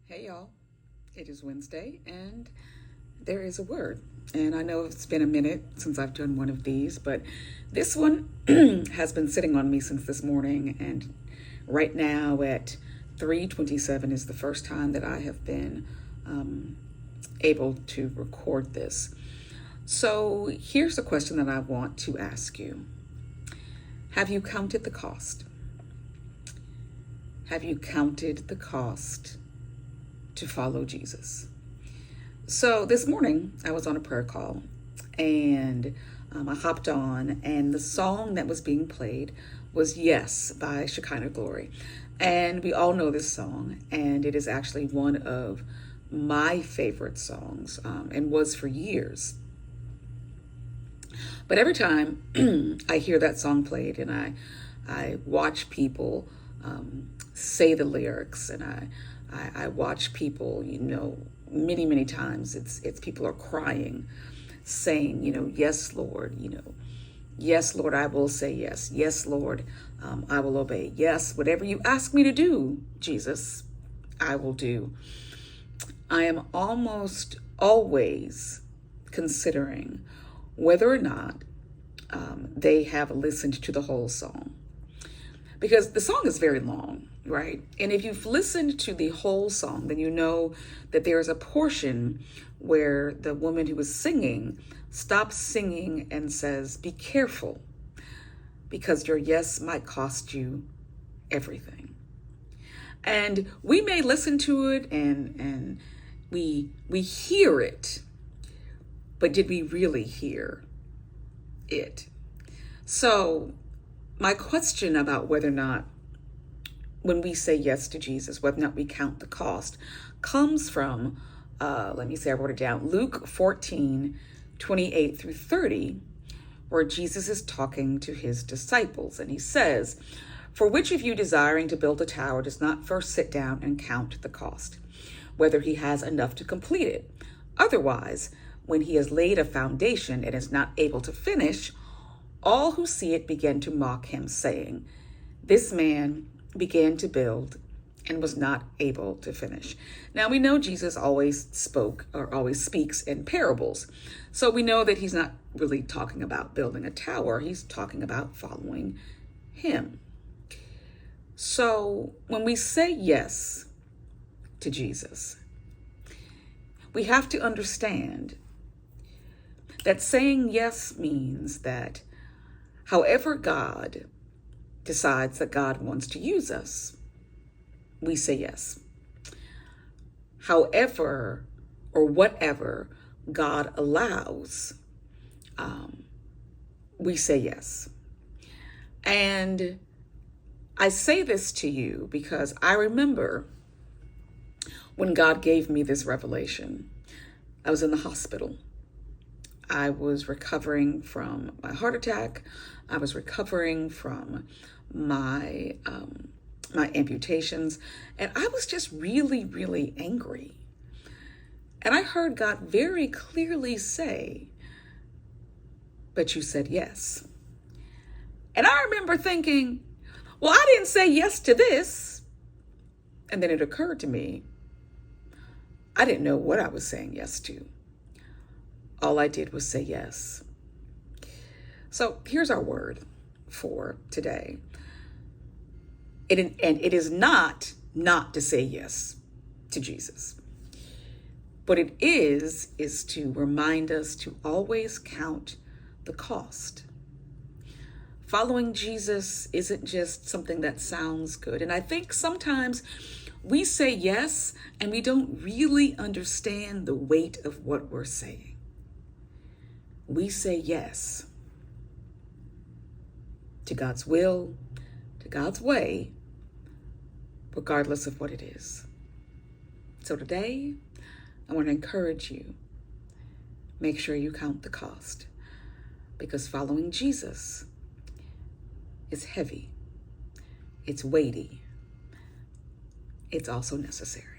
Hey y'all, it is Wednesday and there is a word. And I know it's been a minute since I've done one of these, but this one has been sitting on me since this morning. And right now at 3:27 is the first time that I have been able to record this. So here's a question that I want to ask you. Have you counted the cost? Have you counted the cost to follow Jesus? So this morning I was on a prayer call and I hopped on, and the song that was being played was Yes by Shekinah Glory. And we all know this song, and it is actually one of my favorite songs, and was for years. But every time I hear that song played and I watch people say the lyrics, and I watch people, many times it's people are crying, saying, yes, Lord, yes, Lord, I will say yes. Yes, Lord, I will obey. Yes, whatever you ask me to do, Jesus, I will do. I am almost always considering whether or not they have listened to the whole song. Because the song is very long, right? And if you've listened to the whole song, then you know that there is a portion where the woman who is singing stops singing and says, "Be careful, because your yes might cost you everything." And we may listen to it and we hear it, but did we really hear it? So my question about whether or not, when we say yes to Jesus, whether or not we count the cost, comes from, let me say, I wrote it down, Luke 14:28-30, where Jesus is talking to his disciples. And he says, "For which of you desiring to build a tower does not first sit down and count the cost, whether he has enough to complete it? Otherwise, when he has laid a foundation and is not able to finish, all who see it begin to mock him, saying, 'This man began to build and was not able to finish.'" Now we know Jesus always speaks in parables. So we know that he's not really talking about building a tower. He's talking about following him. So when we say yes to Jesus, we have to understand that saying yes means that however God decides that God wants to use us, we say yes. However or whatever God allows, we say yes. And I say this to you because I remember when God gave me this revelation. I was in the hospital. I was recovering from my heart attack. I was recovering from my amputations, and I was just really angry. And I heard God very clearly say, "But you said yes." And I remember thinking, well, I didn't say yes to this. And then it occurred to me, I didn't know what I was saying yes to. All I did was say yes. So here's our word for today. And it is not to say yes to Jesus. But it is to remind us to always count the cost. Following Jesus isn't just something that sounds good. And I think sometimes we say yes and we don't really understand the weight of what we're saying. We say yes to God's will, to God's way, regardless of what it is. So today, I want to encourage you, make sure you count the cost, because following Jesus is heavy, it's weighty, it's also necessary.